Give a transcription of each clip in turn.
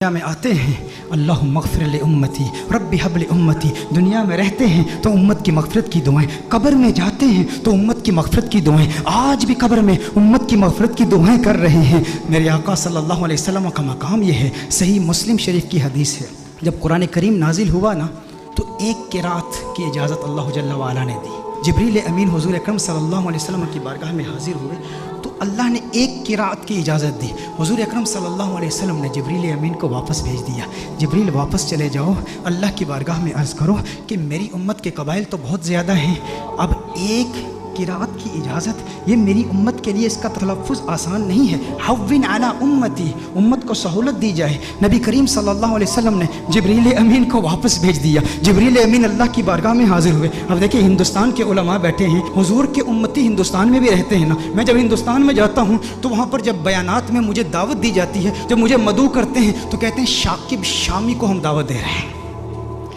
میں آتے ہیں اللہم اغفر لأمتی رب حب لأمتی، دنیا میں رہتے ہیں تو امت کی مغفرت کی دعائیں، قبر میں جاتے ہیں تو امت کی مغفرت کی دعائیں، آج بھی قبر میں امت کی مغفرت کی دعائیں کر رہے ہیں۔ میرے آقا صلی اللہ علیہ وسلم کا مقام یہ ہے۔ صحیح مسلم شریف کی حدیث ہے، جب قرآن کریم نازل ہوا نا تو ایک قرات کی اجازت اللہ جل وعلا نے دی۔ جبریل امین حضور اکرم صلی اللہ علیہ وسلم کی بارگاہ میں حاضر ہوئے تو اللہ نے ایک قرات کی اجازت دی۔ حضور اکرم صلی اللہ علیہ وسلم نے جبریل امین کو واپس بھیج دیا، جبریل واپس چلے جاؤ، اللہ کی بارگاہ میں عرض کرو کہ میری امت کے قبائل تو بہت زیادہ ہیں، اب ایک قرات کی اجازت، یہ میری امت کے لیے اس کا تلفظ آسان نہیں ہے۔ حوّن علی امتی، امت کو سہولت دی جائے۔ نبی کریم صلی اللہ علیہ وسلم نے جبریل امین کو واپس بھیج دیا، جبریل امین اللہ کی بارگاہ میں حاضر ہوئے۔ اب دیکھیں ہندوستان کے علماء بیٹھے ہیں، حضور کے امتی ہندوستان میں بھی رہتے ہیں نا، میں جب ہندوستان میں جاتا ہوں تو وہاں پر جب بیانات میں مجھے دعوت دی جاتی ہے، جب مجھے مدعو کرتے ہیں تو کہتے ہیں شاکب شامی کو ہم دعوت دے رہے ہیں۔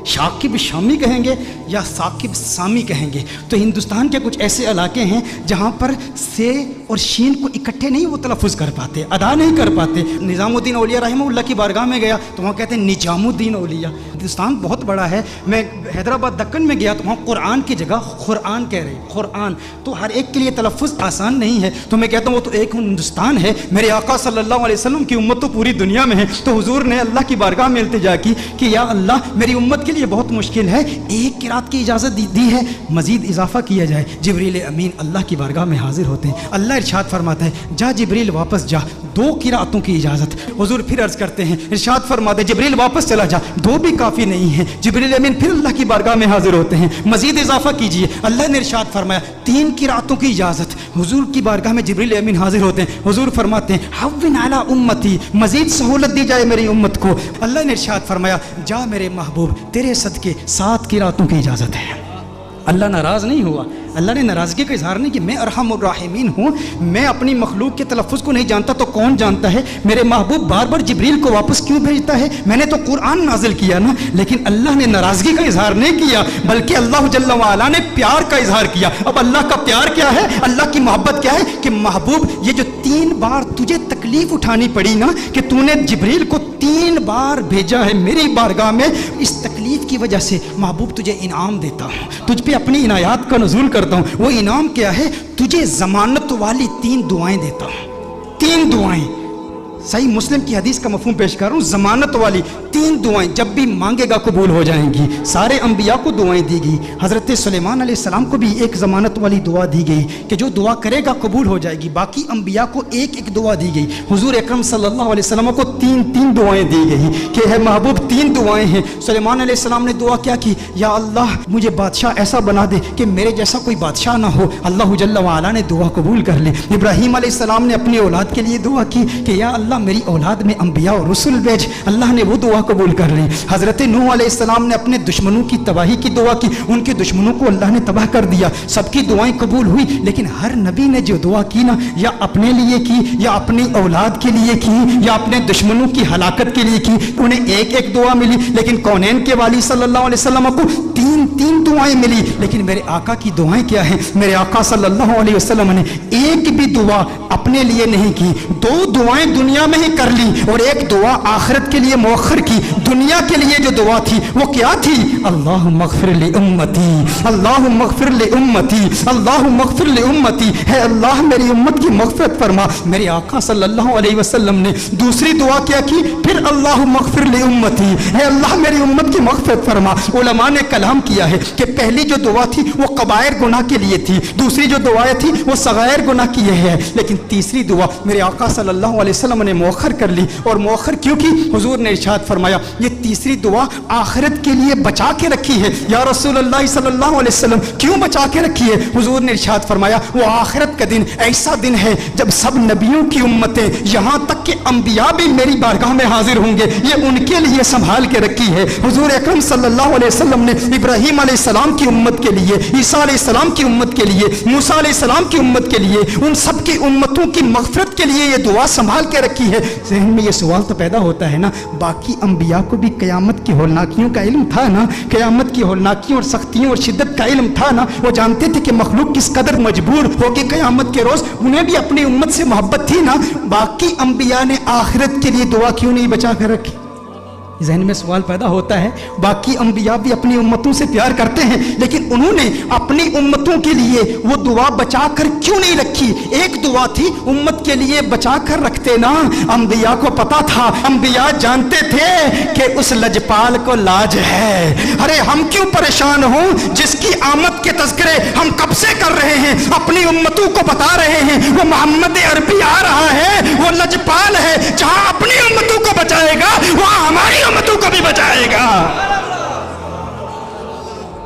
شاکب شامی کہیں گے یا ثاقب سامی کہیں گے؟ تو ہندوستان کے کچھ ایسے علاقے ہیں جہاں پر سے اور شین کو اکٹھے نہیں وہ تلفظ کر پاتے، ادا نہیں کر پاتے۔ نظام الدین اولیاء رحمہ اللہ کی بارگاہ میں گیا تو وہاں کہتے ہیں نجام الدین اولیاء۔ ہندوستان بہت بڑا ہے، میں حیدرآباد دکن میں گیا تو وہاں قرآن کی جگہ قرآن کہہ رہے، قرآن، تو ہر ایک کے لیے تلفظ آسان نہیں ہے۔ تو میں کہتا ہوں وہ تو ایک ہندوستان ہے، میرے آقا صلی اللہ علیہ وسلم کی امت تو پوری دنیا میں ہے۔ تو حضور نے اللہ کی بارگاہ میں التجا کی کہ یا اللہ میری امت کے لیے بہت مشکل ہے، ایک قرات کی اجازت دی ہے، مزید اضافہ کیا جائے۔ جبریل امین اللہ کی بارگاہ میں حاضر ہوتے ہیں، اللہ ارشاد فرماتا ہے جا جبریل واپس جا، دو قراتوں کی اجازت۔ حضور پھر عرض کرتے ہیں، ارشاد فرماتے ہیں جبریل واپس چلا جا، دو بھی کافی نہیں ہے۔ جبریل امین پھر اللہ کی بارگاہ میں حاضر ہوتے ہیں، مزید اضافہ کیجئے۔ اللہ نے ارشاد فرمایا تین قراتوں کی اجازت۔ حضور کی بارگاہ میں جبریل امین حاضر ہوتے ہیں، حضور فرماتے ہیں حوّن علی امتی، مزید سہولت دی جائے میری امت کو۔ اللہ نے ارشاد فرمایا جا میرے محبوب تیرے صدقے 7 قراتوں کی اجازت ہے۔ اللہ ناراض نہیں ہوا، اللہ نے ناراضگی کا اظہار نہیں کہ میں ارحم الراحمین ہوں، میں اپنی مخلوق کے تلفظ کو نہیں جانتا تو کون جانتا ہے؟ میرے محبوب بار بار جبریل کو واپس کیوں بھیجتا ہے؟ میں نے تو قرآن نازل کیا نا، لیکن اللہ نے ناراضگی کا اظہار نہیں کیا بلکہ اللہ جل وعلا نے پیار کا اظہار کیا۔ اب اللہ کا پیار کیا ہے، اللہ کی محبت کیا ہے کہ محبوب یہ جو 3 بار تجھے تکلیف اٹھانی پڑی نا کہ تو نے جبریل کو 3 بار بھیجا ہے میری بارگاہ میں، اس تکلیف کی وجہ سے محبوب تجھے انعام دیتا ہوں، تجھ پہ اپنی عنایات کا نزول کرتا ہوں۔ وہ انعام کیا ہے؟ تجھے ضمانت والی 3 دعائیں دیتا ہوں، 3 دعائیں۔ صحیح مسلم کی حدیث کا مفہوم پیش کر رہا ہوں، ضمانت والی 3 دعائیں، جب بھی مانگے گا قبول ہو جائیں گی۔ سارے انبیاء کو دعائیں دی گئی، حضرت سلیمان علیہ السلام کو بھی ایک ضمانت والی دعا دی گئی کہ جو دعا کرے گا قبول ہو جائے گی۔ باقی انبیاء کو ایک ایک دعا دی گئی، حضور اکرم صلی اللہ علیہ وسلم کو 3 دعائیں دی گئی کہ ہے محبوب 3 دعائیں ہیں۔ سلیمان علیہ السلام نے دعا کیا کی؟ یا اللہ مجھے بادشاہ ایسا بنا دے کہ میرے جیسا کوئی بادشاہ نہ ہو۔ اللہ جل وعلا نے دعا قبول کر لی۔ ابراہیم علیہ السلام نے اپنی اولاد کے لیے دعا کی کہ یا اللہ میری اولاد میں انبیاء اور رسول بھیج، اللہ نے وہ دعا قبول کر لی۔ حضرت نوح علیہ السلام نے اپنے دشمنوں کی تباہی کی دعا کی، ان کے دشمنوں کو اللہ نے تباہ کر دیا، سب کی دعائیں قبول ہوئی۔ لیکن ہر نبی نے جو دعا کی نا، یا اپنے لیے کی یا اپنی اولاد کے لیے کی یا اپنے دشمنوں کی ہلاکت کے لیے کی، انہیں ایک ایک دعا ملی۔ لیکن کونین کے والی صلی اللہ علیہ وسلم کو 3 دعائیں ملی۔ لیکن میرے آقا کی دعائیں کیا ہیں؟ میرے آقا صلی اللہ علیہ وسلم نے ایک بھی دعا اپنے لیے نہیں کی، 2 دعائیں دنیا میں ہی کر لی اور ایک دعا آخرت کے لیے مؤخر کی۔ دنیا کے لیے جو دعا تھی وہ کیا تھی؟ اللہم اغفر لامتی، اللہم اغفر لامتی، اللہم اغفر لامتی، ہے اللہ میری امت کی مغفرت فرما۔ میرے آقا صلی اللہ علیہ وسلم نے دوسری دعا کیا کی؟ پھر اللہم اغفر لامتی، ہے اللہ میری امت کی مغفرت فرما۔ علماء نے کلام کیا ہے کہ پہلی جو دعا تھی وہ کبائر گناہ کے لیے تھی، دوسری جو دعائیں تھی وہ صغائر گناہ کی ہے، لیکن تیسری دعا میرے آقا صلی اللہ علیہ وسلم نے مؤخر کر لی۔ اور مؤخر کیوں کی؟ حضور نے ارشاد فرمایا یہ تیسری دعا آخرت کے لیے بچا کے رکھی ہے۔ یا رسول اللہ صلی اللہ علیہ وسلم کیوں بچا کے رکھی ہے؟ حضور نے ارشاد فرمایا وہ آخرت کا دن ایسا دن ہے جب سب نبیوں کی امتیں یہاں تک کہ انبیاء بھی میری بارگاہ میں حاضر ہوں گے، یہ ان کے لیے سنبھال کے رکھی ہے۔ حضور اکرم صلی اللہ علیہ وسلم نے ابراہیم علیہ السلام کی امت کے لیے، عیسیٰ علیہ السلام کی امت کے لیے، موسیٰ علیہ السلام کی امت کے لیے، ان سب کی امتوں کی مغفرت کے لیے یہ دعا سنبھال کے رکھی ہے۔ ذہن میں یہ سوال تو پیدا ہوتا ہے نا، باقی انبیاء کو بھی قیامت کی ہولناکیوں کا علم تھا نا، قیامت کی ہولناکیوں اور سختیوں اور شدت کا علم تھا نا، وہ جانتے تھے کہ مخلوق کس قدر مجبور ہو کے قیامت کے روز، انہیں بھی اپنی امت سے محبت تھی نا۔ باقی انبیاء نے آخرت کے لیے دعا کیوں نہیں بچا کر رکھی؟ ذہن میں سوال پیدا ہوتا ہے، باقی انبیاء بھی اپنی امتوں سے پیار کرتے ہیں، لیکن انہوں نے اپنی امتوں کے لیے وہ دعا بچا کر کیوں نہیں رکھی؟ ایک دعا تھی امت کے لیے بچا کر رکھتے نا۔ انبیاء کو پتا تھا، انبیاء جانتے تھے کہ اس لجپال کو لاج ہے۔ ارے ہم کیوں پریشان ہوں جس کی آمد کے تذکرے ہم کب سے کر رہے ہیں، اپنی امتوں کو بتا رہے ہیں وہ محمد عربی آ رہا ہے، وہ لجپال ہے، جہاں اپنی امتوں کو بچائے گا وہاں ہماری امتوں کو بھی بچائے گا۔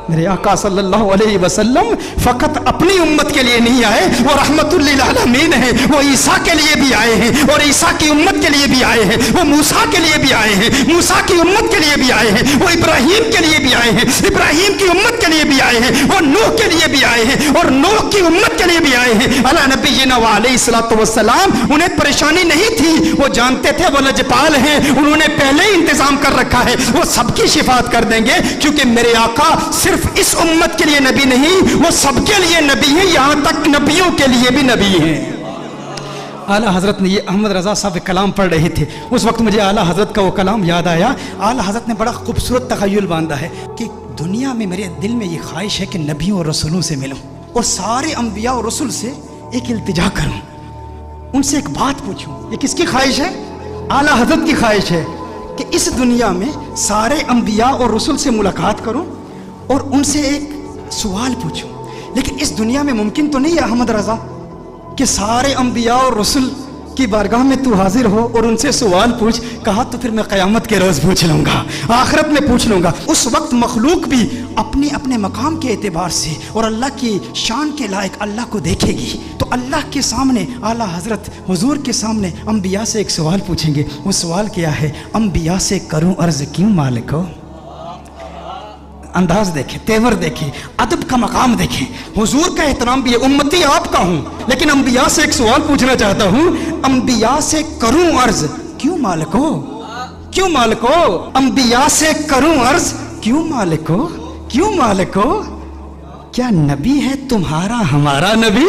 میرے آقا صلی اللہ علیہ وسلم فقط اپنی امت کے لیے نہیں آئے، وہ رحمت للعالمین ہیں، وہ عیسیٰ کے لیے بھی آئے ہیں اور عیسیٰ کی امت کے لیے بھی آئے ہیں، وہ موسیٰ کے لیے بھی آئے ہیں، موسیٰ کی امت کے لیے بھی آئے ہیں، وہ ابراہیم کے لیے بھی آئے ہیں، ابراہیم کی امت کے لیے بھی آئے ہیں، وہ نوح کے لیے بھی آئے ہیں اور نوح کی امت کے لیے بھی آئے ہیں۔ علی نبینا وعلیہ الصلوۃ والسلام، انہیں پریشانی نہیں تھی، وہ جانتے تھے وہ لجپال ہیں، انہوں نے پہلے ہی انتظام کر رکھا ہے، وہ سب کی شفاعت کر دیں گے، کیونکہ میرے آقا صرف اس امت کے لیے نبی نہیں، وہ سب کے لیے نبی ہیں، یہاں تک نبیوں کے لیے بھی نبی ہیں۔ اعلیٰ حضرت نے یہ احمد رضا صاحب کلام پڑھ رہے تھے، اس وقت مجھے اعلیٰ حضرت کا وہ کلام یاد آیا۔ اعلیٰ حضرت نے بڑا خوبصورت تخیل باندھا ہے کہ دنیا میں میرے دل میں یہ خواہش ہے کہ نبیوں اور رسولوں سے ملوں اور سارے انبیاء اور رسول سے ایک التجا کروں، ان سے ایک بات پوچھوں۔ یہ کس کی خواہش ہے؟ اعلیٰ حضرت کی خواہش ہے کہ اس دنیا میں سارے انبیاء اور رسول سے ملاقات کروں اور ان سے ایک سوال پوچھوں۔ لیکن اس دنیا میں ممکن تو نہیں ہے احمد رضا کہ سارے انبیاء اور رسول کی بارگاہ میں تو حاضر ہو اور ان سے سوال پوچھ۔ کہا تو پھر میں قیامت کے روز پوچھ لوں گا، آخرت میں پوچھ لوں گا۔ اس وقت مخلوق بھی اپنے اپنے مقام کے اعتبار سے اور اللہ کی شان کے لائق اللہ کو دیکھے گی، تو اللہ کے سامنے اعلیٰ حضرت حضور کے سامنے انبیاء سے ایک سوال پوچھیں گے۔ وہ سوال کیا ہے؟ انبیاء سے کروں عرض کیوں مالک ہو؟ انداز دیکھیں، تیور دیکھیں، ادب کا مقام دیکھیں، حضور کا احترام بھی ہے، امتی آپ کا ہوں، لیکن انبیاء سے ایک سوال پوچھنا چاہتا ہوں، انبیاء سے کروں عرض کیوں مالک ہو؟ کیوں مالک ہو؟ انبیاء سے کروں عرض کیوں مالک ہو؟ کیوں مالک ہو؟ کیا نبی ہے تمہارا ہمارا نبی؟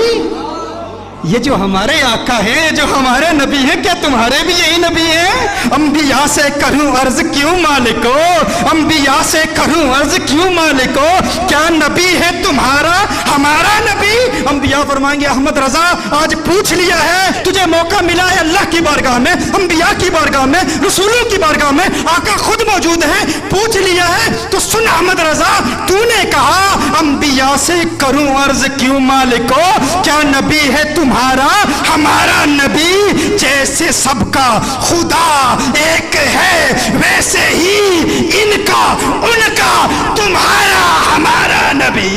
یہ جو ہمارے آقا ہیں، جو ہمارے نبی ہیں، کیا تمہارے بھی یہی نبی ہیں؟ انبیاء سے کروں عرض کیوں مالک ہو؟ انبیاء سے کروں عرض کیوں مالک ہو؟ کیا نبی ہے تمہارا ہمارا نبی؟ انبیاء فرمائیں گے احمد رضا آج پوچھ لیا ہے، تجھے موقع ملا ہے اللہ کی بارگاہ میں، انبیاء کی بارگاہ میں، رسولوں کی بارگاہ میں، آقا خود موجود ہیں، پوچھ لیا ہے تو سن احمد رضا، تو نے کہا انبیاء سے کروں عرض کیوں مالک ہو؟ کیا نبی ہے تمہارا ہمارا نبی؟ جیسے سب کا خدا ایک ہے ویسے ہی ان کا ان کا تمہارا ہمارا نبی۔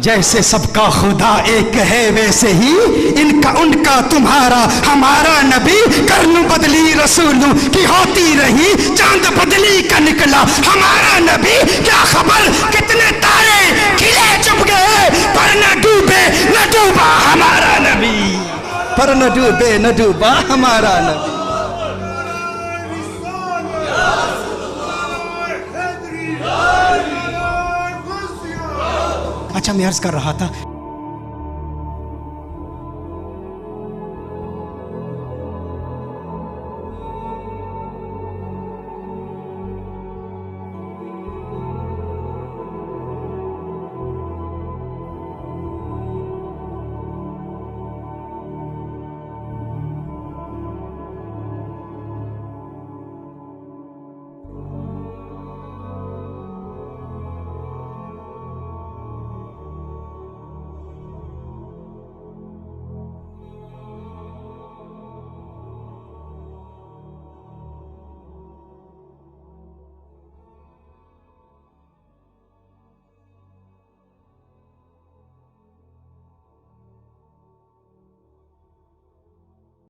جیسے سب کا خدا ایک ہے ویسے ہی ان کا تمہارا ہمارا نبی۔ کرن بدلی رسولوں کی ہوتی رہی، چاند بدلی کا نکلا ہمارا نبی۔ کیا خبر کتنے تارے کھلے چپ گئے، پر نہ ڈوبے نہ ڈوبا ہمارا نبی، پر نہ ڈوبے نہ ڈوبا ہمارا نبی۔ اچھا میں عرض کر رہا تھا